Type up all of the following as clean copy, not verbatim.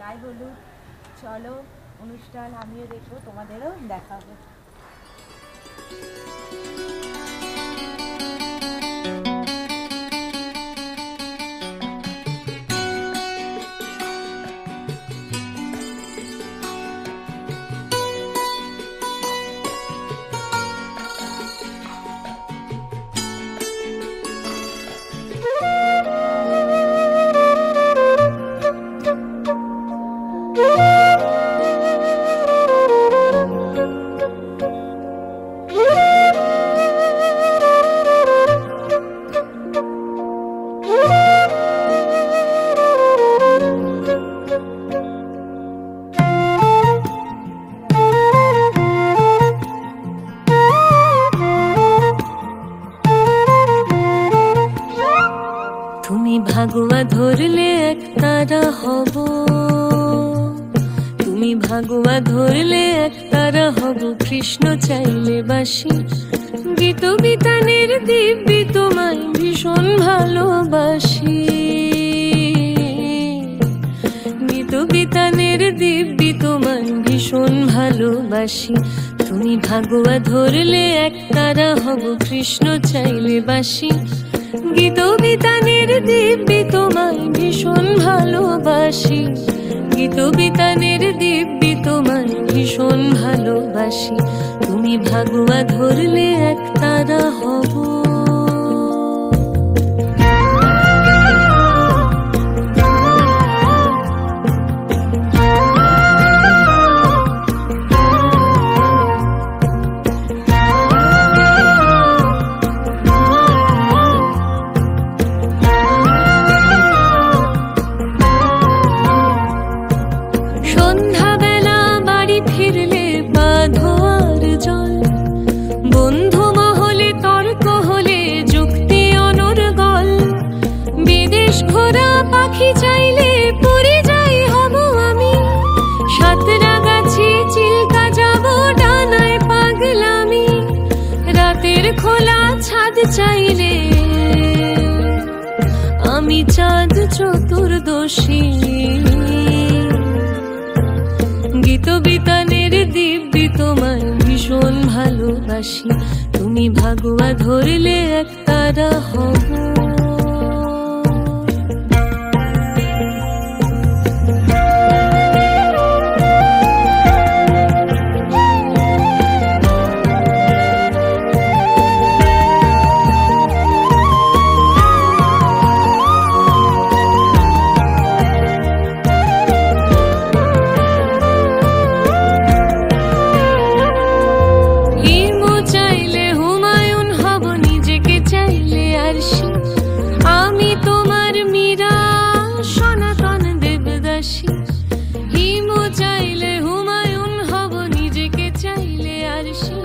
গায়ে হলুদ। চলো অনুষ্ঠান আমিও দেখবো, তোমাদেরও দেখাবো। ভাগুয়া ধরলে এক তারা হব, তুমি ভাগুয়া ধরলে এক তারা হব, কৃষ্ণ চাইলে বাসি। গীত বিতানের দিব্যি তোমায় ভীষণ ভালোবাসি, গীত বিতানের দিব্যি তোমায় ভীষণ ভালোবাসি। তুমি ভাগুয়া ধরলে এক তারা হব, কৃষ্ণ চাইলে বাসি। গীত বিতানের দিব্যি তোমায় ভীষণ ভালোবাসি, গীত বিতানের দিব্যি তোমায় ভীষণ ভালোবাসি। তুমি ভাগুয়া ধরলে এক তারা হব। খোলা ছাদ চাইলে আমি চাঁদ চতুর্দশী, গীত বিতানের দিব্যি তোমায় ভীষণ ভালোবাসি। তুমি ভাগুয়া ধরলে এক তারা হব। আমি তোমার মীরা সনাতন দেবদাসী, হিমু চাইলে হুমায়ুন হব, নিজেকে চাইলে আরশি।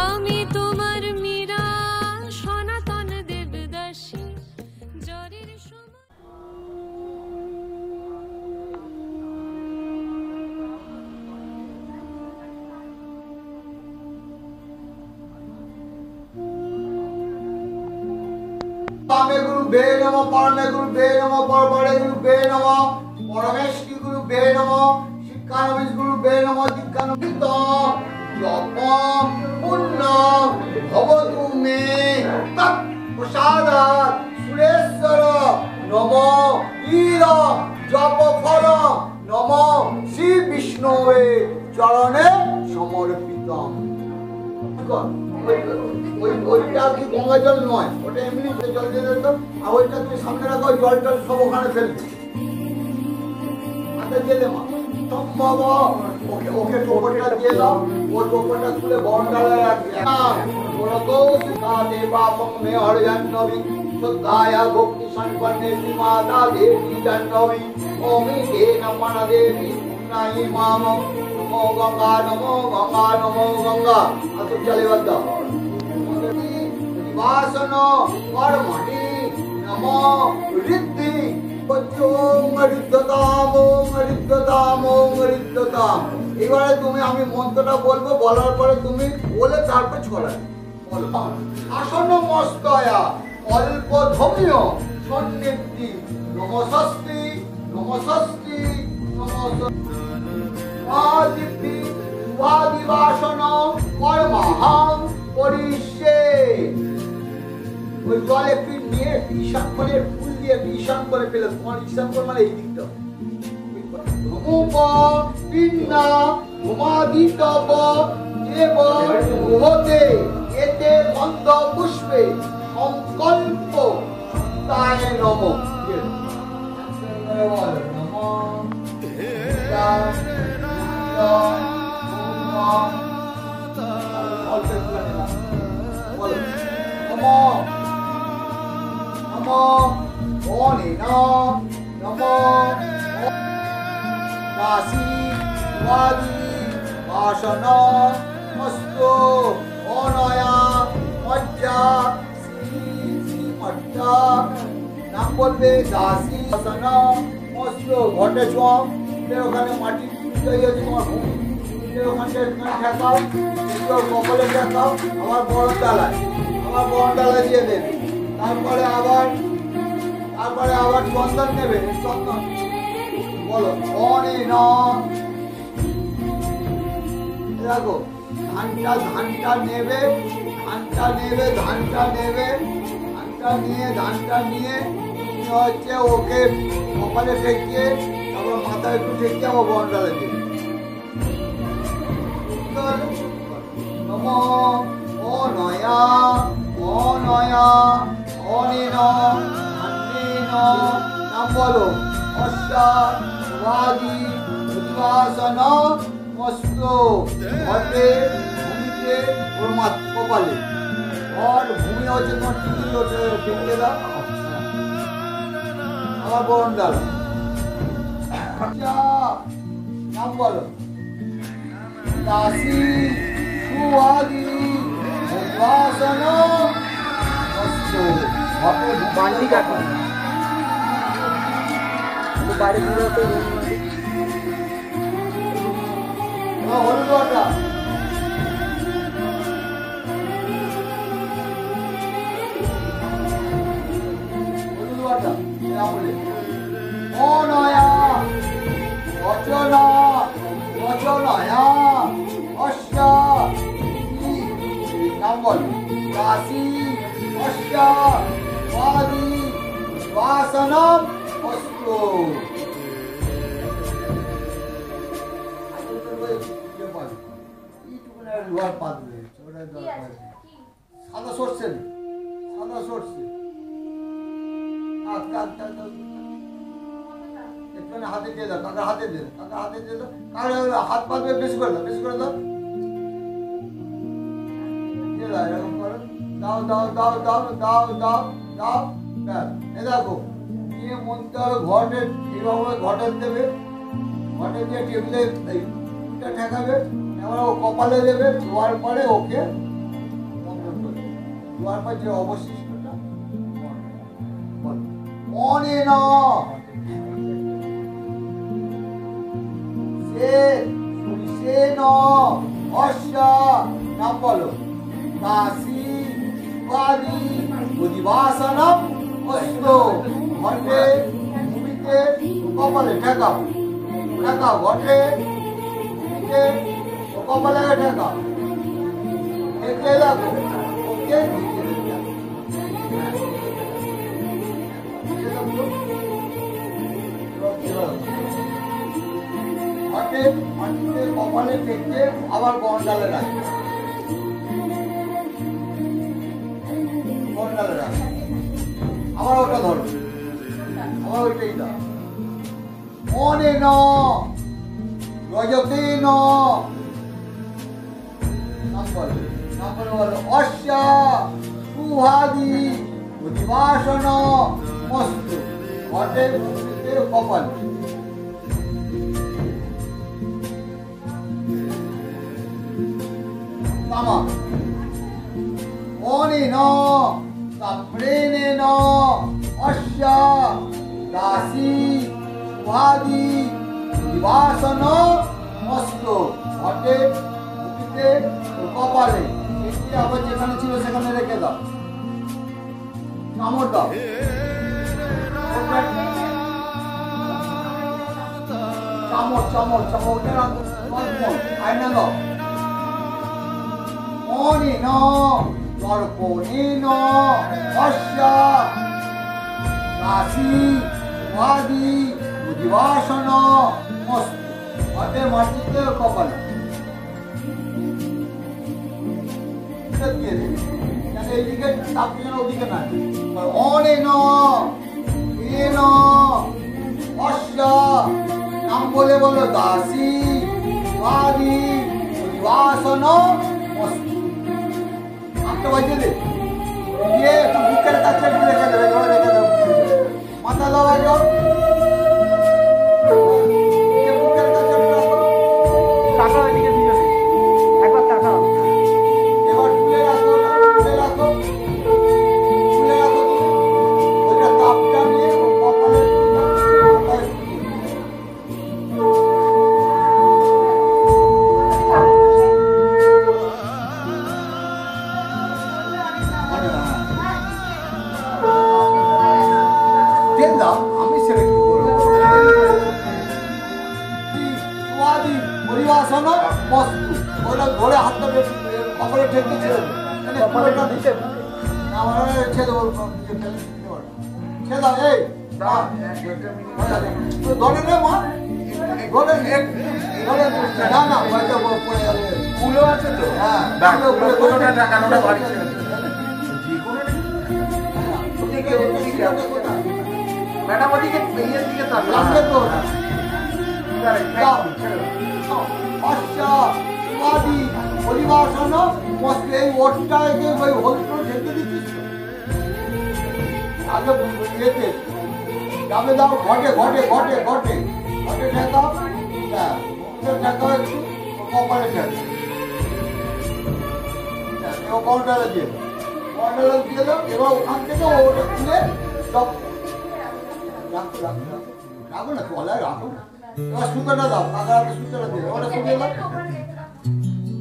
আমি তোমার মীরা সনাতন দেবদাসী, জ্বরের সময়। पामे गुरु बे नमः, परमे गुरु बे नमः, परबड़े गुरु बे नमः, परमेष्टि गुरु बे नमः, शिक्षानविश गुरु बे नमः, दीक्षानविश जप पुण्य भवतु मे तत्प्रसादात् सुरेश्वर नमः ईर जप फल नमः श्री विष्णुवे चरणे समर्पितम्। ওইটা কি গঙ্গা জল নয়, ওটা এমনি জল দিয়ে দিত। আর ওইটা তুমি সামনে রাখো, জল টল সব ওখানে ফেলবে। হাতে দিয়ে দে মা, সম্ভব ওকে ওকে টোপরটা দিয়ে দাও। ওই টোপরটা তুলে বন্ডালে রাখবে। বলতো সুতা দেবাপং মে হরিজান্নবি শ্রদ্ধায়া ভক্তি সম্পন্নে শ্রীমাতা দেবী জাহ্নবী ওমি হে নমঃ দেবী নাই মাম নমো গঙ্গা নমো গঙ্গা নমো গঙ্গা। আতো চলে বাদ নিবাসন কর্মণি নমো ঋদ্ধি এবারে তুমি আমি মন্ত্রটা বলবো, বলার পরে তুমি বলে তারপর ছড়াবে। আসন্ন মস্তয়া অল্প ধমীয় সন্নিধি নমস্তি নমস্তি নমো জল একটু নিয়ে ঈশান করে ফুল দিয়ে ঈশান করে ফেলে, তোমার ঈশান করে মানে এই দিকটা পিন্না ধুমাদিতব দেব হতে এতে গন্ধ পুষ্পে সংকল্প তায় নম। দাসী বাদী বাসন মস্তু অনয়া মজ্জা শ্রীমজ্জা। নাম বলবে দাসী বাসন মস্তু। ঘটে ছোঁয়াও, ওখানে মাটি তৈরি হচ্ছে তোমার ভূমি, ওখানটা ঠেকাও, কপালে ঠেকাও, আমার বড় ডালায়, আমার বড় ডালায় দিয়ে দেবে। তারপরে আবার চন্দন নেবে, চন্দন বলো অনে ন। দেখো ধানটা নেবে, ধানটা নিয়ে হচ্ছে ওকে কপালে ঠেকিয়ে, তারপর মাথায় একটু ঠেকিয়ে আবার বন্ডালে দেবে। নম অনয়া অনিন ধান্যেন। নাম বলো অশ্বাদি উদ্বাসন মস্তু। ঘটে ভূমিতে ওর কপালে, আর ভূমি হচ্ছে তোমার টিকে দাও আমার বরণ ডাল। নাম বলো দাসী সুয়াদি উদ্বাসন মস্তু। ঘটে বান্ডি কাকা বাড়ি ঘুরে হলুদটা অনয়া রচনয়া অশ্বা। নাম বল দাসী অশ্বা বাদী বাসনম অস্তু। সাদা সরষে হাতে দিয়ে দাও, কাকার হাতে দিয়ে দাও, হাত পাতবে, বেশি করে দাও এরকম করো, দাও। এ দেখো নিয়ে মনতে হবে ঘটে, এইভাবে ঘটে দেবে, ঘটে দিয়ে টেবিলে ঠেকাবে, এবার ও কপালে দেবে। ধোয়ার পরে ওকে ধোয়ার পর যে অবশিষ্টটা অনেন অশ্বা। নাম বলো দাসী বাদী উদ্বাসনম মস্তু। ঘটে ভূমিতে কপালে ঠেকাও, ঘটে ভূমিতে কপালে ঠেকাও, ঠেকে রাখো ওকে। মাটিতে কপালে ঠেকে আবার বন্ডালে রাখবে, আবার ওটা ধরো, আবার ওইটাই দাও। মনে ন রজতে ন। নাম বলো অশ্বা সুহাদি উদ্বাসন মস্তু। ঘটে ভূমিতে কপালে। তামা অনেন তাম্রেণ অশ্বা দাসী সুহাদি উদ্বাসন মস্তু। ঘটে ভূমিতে কপালে, আবার যেখানে ছিল সেখানে রেখে দাও। কামড় দাও, চামচ আয়না দাও। অনিন দর্পণেন অস্য দাসী উপাধি উদ্বাসন মস্তু। ঘটে মাটিতে কপাল দিয়ে দেবে, এইদিকে তাপছে না ওদিকে না। অনেন এন অস্য নাম বলে বলো দাসী উপাধি উদ্বাসন মস্তু। নামটা বাজিয়ে দে, দিয়ে একটু বুকের কাছে একটু রেখে দেবে, রেখে দেবে মাথা দেওয়া যাও, বুকের কাছে টাকা ওইদিকে দুজনে একবার টাকা। এবার তুলে রাখো, তুলে রাখো, তুলে রাখো। ওইটা তাপটা নিয়ে ও কপালে তেল দাও, আমি সেটা কি করবো? পরিবাসন মস্তু। ওটা ধরে হাতটা কপালে ঠেকে ছেড়ে দেবে, কপালটা দিতে আমার ছেড়ে দেবো, ছেড়ে দাও। এই ধরে রে মা, ধরে ধরে না না পয়সা পড়ে যাবে। ফুলও আছে তো? হ্যাঁ, কোনোটা টাকা নোটা বাড়ি ছেড়ে দেবে। ম্যাডাম ওদিকে ইয়ের দিকে তাকান। লাগবে তো না। দাও। অস্য উপাধি পরিবাসন মস্তু। এই ওরটাকে ওই হোলটা ঢেকে দিচ্ছিস তো? আগে ইয়েতে যাবে দাও, ঘটে ঘটে ঘটে ঘটে ঘটে ঠেকাও, ঠেকাও একটু কপালে ঠেকাও, এবার কন্ট্রোলে দিয়ে দাও, কন্ট্রোলে দিয়ে দাও। এবার ওখান থেকে ওটা তুলে সব রাখো রাখো রাখো রাখো না, তলায় রাখো না। এবার সুতোটা দাও, কাকার হাতে সুতোটা দিয়ে দাও, ওটা শুকিয়ে দাও,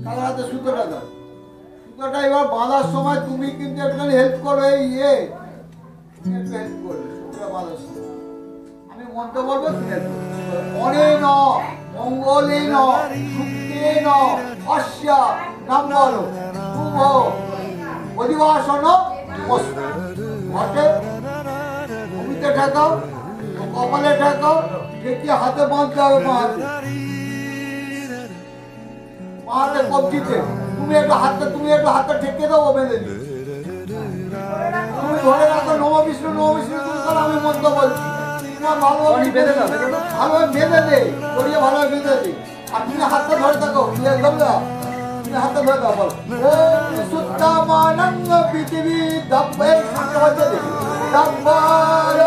কাকার হাতে সুতোটা দাও। সুতোটা এবার বাঁধার সময় তুমি কিন্তু একটুখানি হেল্প করো, এই ইয়ে একটু হেল্প করবে সুতোটা বাঁধার সময়। আমি মন্ত্র বলবো, তুমি হেল্প করবে। অনেন মঙ্গলেন শুক্রেন অস্য নাম বলো শুভ পরিবাসন মস্তু। ঘটে ভূমিতে ঠেকাও, কপালে ঠেকাও, ঠেকিয়ে হাতে বাঁধতে হবে। পাহাড়ের কবজিতে তুমি একটু হাতটা ঠেকিয়ে দাও, ও বেঁধে দিও। তুমি ধরে রাখো নম বিষ্ণু নম বিষ্ণু তুমি করো, আমি মন্ত্র বলছি, তোমার ভালোভাবে বেঁধে দাও, ভালোভাবে বেঁধে দে, করিয়ে ভালোভাবে বেঁধে দে। আর তুমি হাতটা ধরে থাকো, তুমি হাতটা ধরে দাও, বলো ওম সুত্তামানঙ্গ পৃথিবী দব্বে সাতটা বাজে দে দব্বার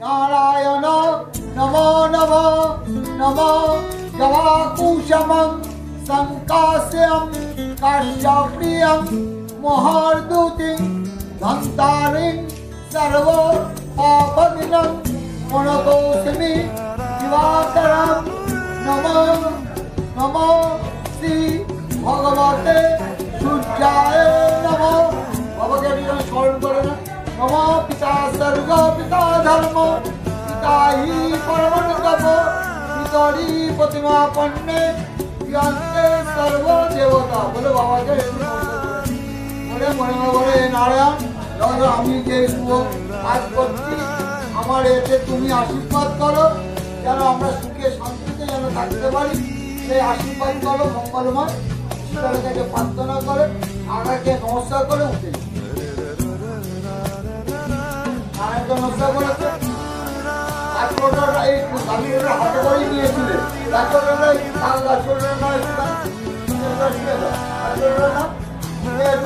নারায়ণ নমো নমো নমো জবাকুশমং সংকাস্যং কাশ্যপ্রিয়ং মহার্দূতিং ধন্তারিং সর্ব পাপবিনং মনতোস্মি দিবাকরং নমো নমো শ্রী ভগবতে সূর্যায় নমো। বাবাকে স্মরণ করে না, নমো পিতা স্বর্গ পিতা ধর্ম পিতা হি পরমগম পিতরি প্রতিমা পণ্যে জ্ঞান্তে সর্ব দেবতা। বলে বাবাকে বলে মনে বলে নারায়ণ দাদা, আমি যে শুভ কাজ করছি আমার এতে তুমি আশীর্বাদ করো, যেন আমরা সুখে শান্তিতে যেন থাকতে পারি, সেই আশীর্বাদ করো মঙ্গলময়। ঈশ্বরের কাছে প্রার্থনা করে আগাকে নমস্কার করে উঠে নমস্কার করেছে। ডাক্তাররা এই গাড়িটা হাতে করেই নিয়েছিলেন, ডাক্তাররা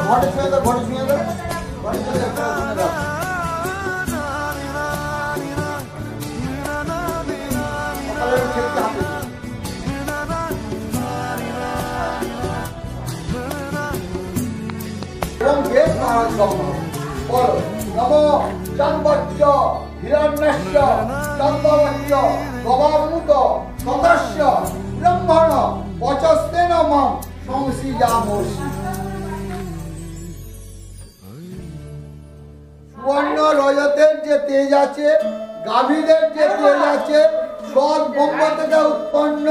ঘরে শুয়ে দাও, ঘরে শুয়ে দাও, ঘরে শুয়ে দাও। এবং যে বলো নমো চন্দ্রচ্চ হিরণ্যস্য চন্দ্রবচ্চ গবামুত সদস্য ব্রহ্মণ বচস্তেন মম সংসৃজামসি। সুবর্ণ রজতের যে তেজ আছে, গাভীদের যে তেজ আছে, সৎ ব্রহ্ম থেকে উৎপন্ন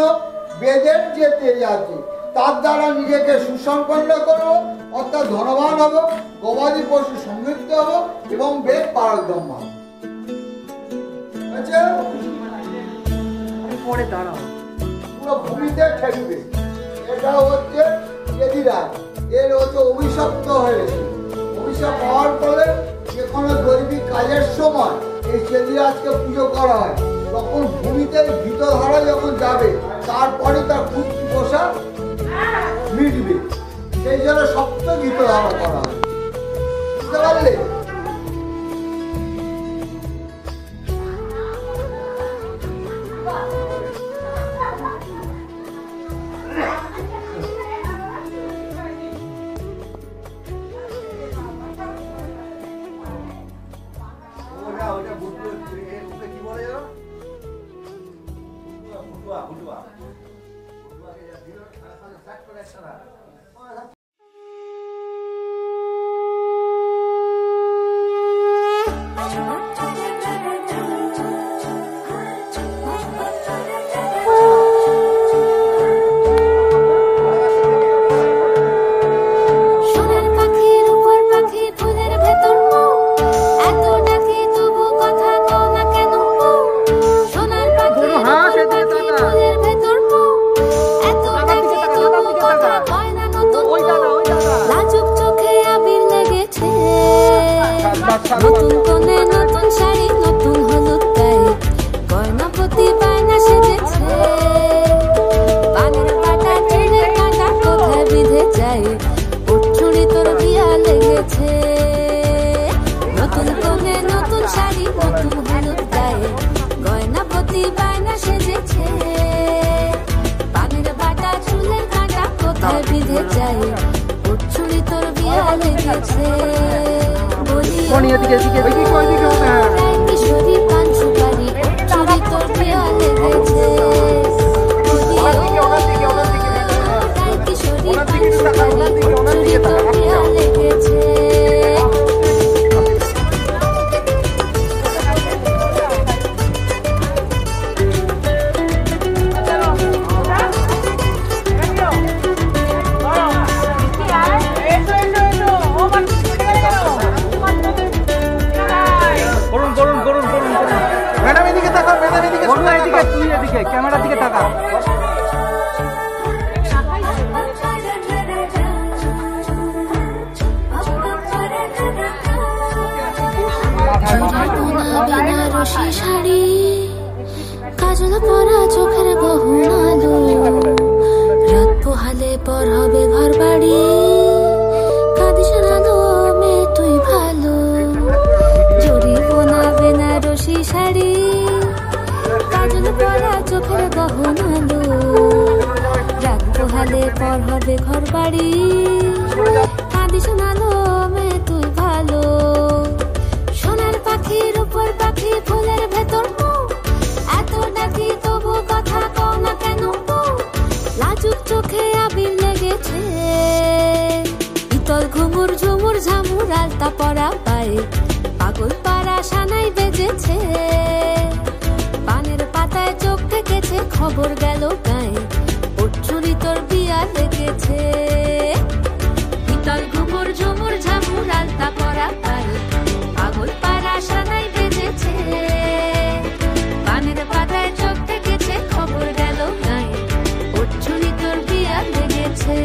বেদের যে তেজ আছে, তার দ্বারা নিজেকে সুসম্পন্ন করবো, অর্থাৎ ধনবান হব, গবাদি পশু সমৃদ্ধ হব এবং বেদ পারদম হব। পরে দাঁড়াও, পুরো ভূমিতে ঠেকবে। এটা হচ্ছে এদিরাজ, এর হচ্ছে অভিশপ্ত হয়েছে। অভিশাপ পাওয়ার ফলে যে কোনো দৈবিক কাজের সময় এই চেদিরাজকে পুজো করা হয়। তখন ভূমিতে ভিতরধারা যখন যাবে, তারপরে তার খুব পোষা মিটবে, সেই জন্য সপ্ত ভিতরধারা করা হয়। বুঝতে পারলে? নতুন কোণে নতুন শাড়ি, নতুন হলুদ গায়ে গয়নাপতি বায়না সেজেছে। পানের বাটা ট্রেনের কাঁটা কোথায় বিঁধে যায়, উঠছুড়ি তোর বিয়া লেগেছে। নতুন কোণে নতুন শাড়ি, নতুন হলুদ গায়ে গয়নাপতি বায়না সেজেছে। পানের বাটা চুলের কাঁটা কোথায় বিঁধে যায়, উঠছুড়ি তোর বিয়া লেগেছে। কিশোরী পান সুপারি চুরি তোর বিয়া লেগেছে। কিশোরী পান সুপারি চুরি তোর বিয়া লেগেছে। ক্যামেরার দিকে তাকা। বেনারসি শাড়ি, কাজল পরা চোখের গহন আলো, রাত পোহালে পর হবে ঘর বাড়ি। কাঁদিস না গো মেয়ে তুই ভালো, জড়ি বোনা বেনারসি শাড়ি, কাজল পরা চোখের গহন আলো, রাত পোহালে পর হবে ঘর বাড়ি। কাঁদিস না গো মেয়ে তুই ভালো, সোনার পাখির উপর পাখি ফুলের ভেতর এত ডাকি তবু কথা কও না কেন? লাজুক চোখে আবির লেগেছে, ইতল ঘুমুর ঝুমুর ঝামুর আলতা পরা পায়ে পাগল পাড়া সানাই বেজেছে। পানের পাতায় চোখ থেকেছে, খবর গেল গায়ে উঠছুরি তোর বিয়া লেগেছে। ইতল ঘুমুর ঝুমুর ঝামুর আলতা পরা পায়ে পাগল পাড়া সানাই বেজেছে। পানের পাতায় চোখ থেকেছে, খবর গেল গায়ে উঠছুরি তোর বিয়া লেগেছে।